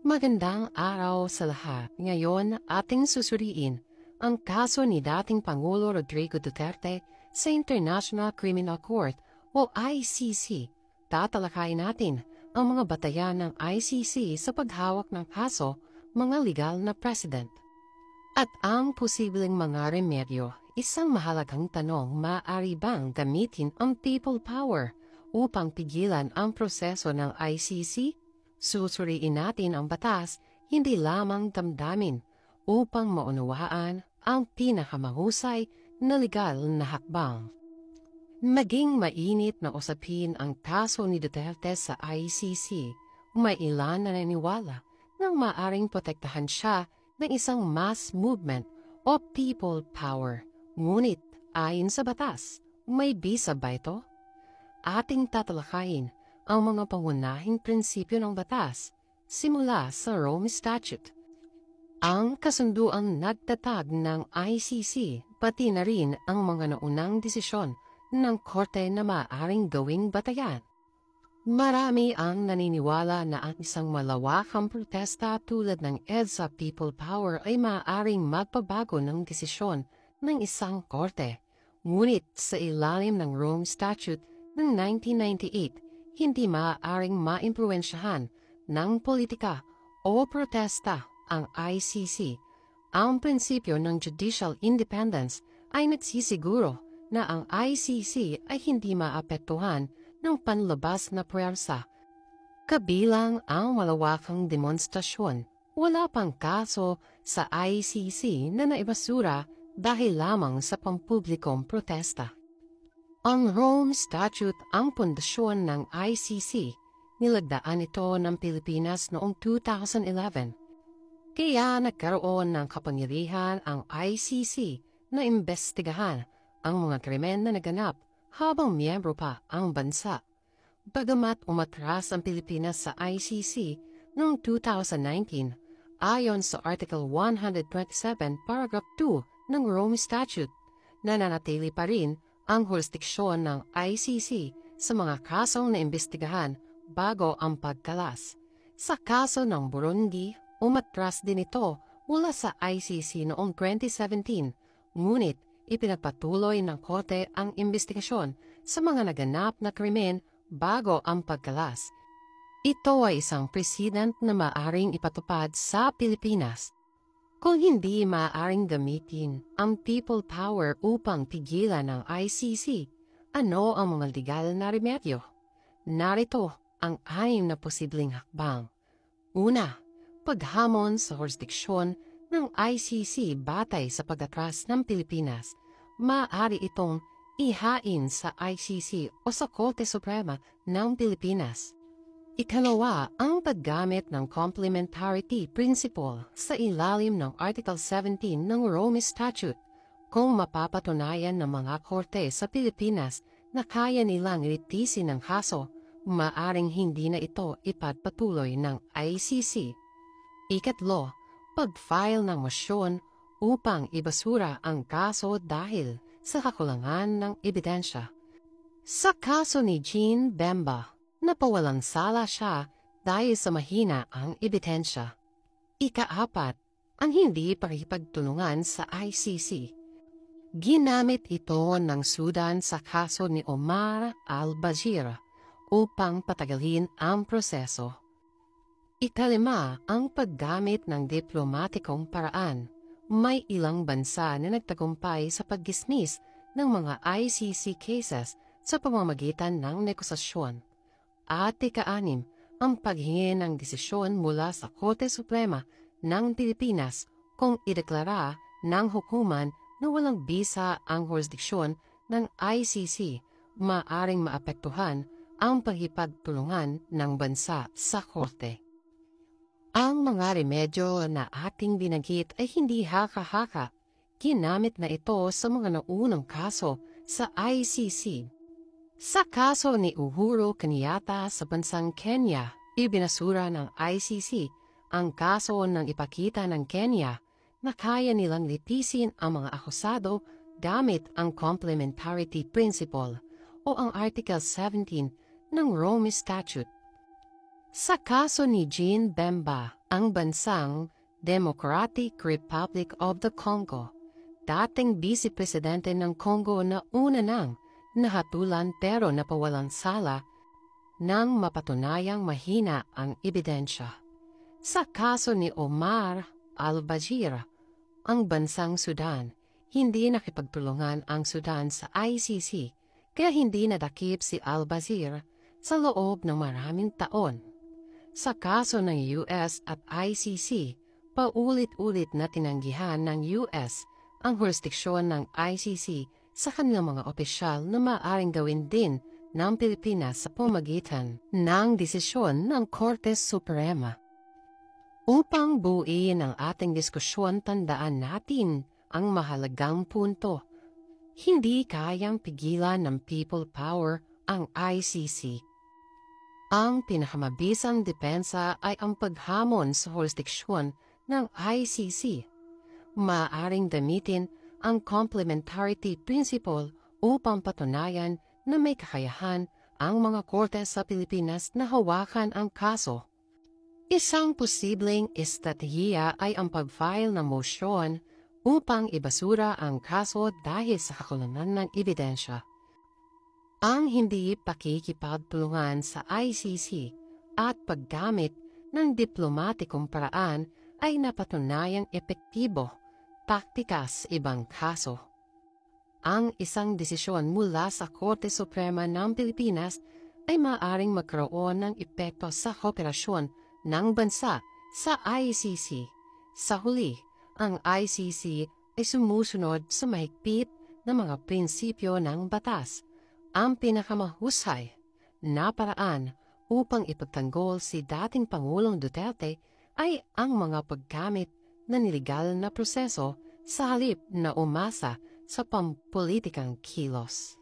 Magandang araw sa lahat. Ngayon, ating susuriin ang kaso ni dating Pangulo Rodrigo Duterte sa International Criminal Court o ICC. Tatalakayin natin ang mga batayan ng ICC sa paghawak ng kaso, mga legal na president. At ang posibleng mga remedyo, isang mahalagang tanong, maaari bang gamitin ang people power upang pigilan ang proseso ng ICC? Susuriin natin ang batas, hindi lamang damdamin, upang maunawaan ang pinakamahusay na legal na hakbang. Maging mainit na usapin ang kaso ni Duterte sa ICC, may ilan na naniniwala nang maaring protektahan siya ng isang mass movement o people power. Ngunit, ayon sa batas, may bisa ba ito? Ating tatalakayin ang mga pangunahing prinsipyo ng batas, simula sa Rome Statute. Ang kasunduang nagtatag ng ICC, pati na rin ang mga naunang desisyon ng korte na maaaring gawing batayan. Marami ang naniniwala na ang isang malawakang protesta tulad ng EDSA People Power ay maaaring magpabago ng desisyon ng isang korte. Ngunit sa ilalim ng Rome Statute ng 1998, hindi maaaring maimpluwensyahan ng politika o protesta ang ICC. Ang prinsipyo ng judicial independence ay nagsisiguro na ang ICC ay hindi maapektuhan ng panlabas na puwersa. Kabilang ang malawakang demonstrasyon, wala pang kaso sa ICC na naibasura dahil lamang sa pampublikong protesta. Ang Rome Statute ang pundasyon ng ICC. Nilagdaan ito ng Pilipinas noong 2011. Kaya nagkaroon ng kapangyarihan ang ICC na imbestigahan ang mga krimen na naganap habang miyembro pa ang bansa. Bagamat umatras ang Pilipinas sa ICC noong 2019, ayon sa Article 127, Paragraph 2 ng Rome Statute, nananatili pa rin ang jurisdiksyon ng ICC sa mga kasong naimbestigahan bago ang pagkalas. Sa kaso ng Burundi, umatras din ito mula sa ICC noong 2017, ngunit ipinagpatuloy ng korte ang imbestigasyon sa mga naganap na krimen bago ang pagkalas. Ito ay isang president na maaaring ipatupad sa Pilipinas. Kung hindi maaaring gamitin ang people power upang pigilan ng ICC, ano ang mga legal na remedyo? Narito ang 6 na posibleng hakbang. Una, paghamon sa jurisdiksyon ng ICC batay sa pag-atras ng Pilipinas. Maaari itong ihain sa ICC o sa Korte Suprema ng Pilipinas. Ikalawa, ang paggamit ng complementarity principle sa ilalim ng Article 17 ng Rome Statute. Kung mapapatunayan ng mga korte sa Pilipinas na kaya nilang litisin ang kaso, maaring hindi na ito ipagpatuloy ng ICC. Ikatlo, pag-file ng mosyon upang ibasura ang kaso dahil sa kakulangan ng ebidensya. Sa kaso ni Jean Bemba, napawalang sala siya dahil sa mahina ang ebidensya. Ika-4, ang hindi pakipagtulungan sa ICC. Ginamit ito ng Sudan sa kaso ni Omar al-Bashir upang patagalin ang proseso. Ika-5, ang paggamit ng diplomatikong paraan. May ilang bansa na nagtagumpay sa pag-dismiss ng mga ICC cases sa pamamagitan ng negosasyon. At ika-6, ang paghingi ng desisyon mula sa Korte Suprema ng Pilipinas kung ideklara ng hukuman na walang bisa ang jurisdiksyon ng ICC, maaring maapektuhan ang pagkipagtulungan ng bansa sa korte. Ang mga remedyo na ating binanggit ay hindi haka-haka. Ginamit na ito sa mga naunang kaso sa ICC. Sa kaso ni Uhuru Kenyatta sa bansang Kenya, ibinasura ng ICC ang kaso ng ipakita ng Kenya na kaya nilang litisin ang mga akusado gamit ang complementarity principle o ang Article 17 ng Rome Statute. Sa kaso ni Jean Bemba, ang bansang Democratic Republic of the Congo. Dating Vice Presidente ng Congo na una nang nahatulan pero napawalang sala nang mapatunayang mahina ang ebidensya. Sa kaso ni Omar al-Bashir, ang bansang Sudan, hindi nakipagtulungan ang Sudan sa ICC kaya hindi nadakip si al-Bashir sa loob ng maraming taon. Sa kaso ng US at ICC, paulit-ulit na tinanggihan ng US ang jurisdiksyon ng ICC sa kanilang mga opisyal na maaaring gawin din ng Pilipinas sa pamagitan ng desisyon ng Korte Suprema. Upang buuin ang ating diskusyon, tandaan natin ang mahalagang punto. Hindi kayang pigilan ng people power ang ICC. Ang pinakamabisang depensa ay ang paghamon sa jurisdiksyon ng ICC. Maaaring gamitin ang complementarity principle upang patunayan na may kakayahan ang mga korte sa Pilipinas na hawakan ang kaso. Isang posibleng estratehiya ay ang pag-file ng motion upang ibasura ang kaso dahil sa kakulangan ng ebidensya. Ang hindi pakikipagtulungan sa ICC at paggamit ng diplomatikong paraan ay napatunayang epektibo, taktika sa ibang kaso. Ang isang desisyon mula sa Korte Suprema ng Pilipinas ay maaaring magkaroon ng epekto sa kooperasyon ng bansa sa ICC. Sa huli, ang ICC ay sumusunod sa mahigpit na mga prinsipyo ng batas. Ang pinakamahusay na paraan upang ipagtanggol si dating Pangulong Duterte ay ang mga paggamit ng niligal na proseso sa halip na umasa sa pampolitikang kilos.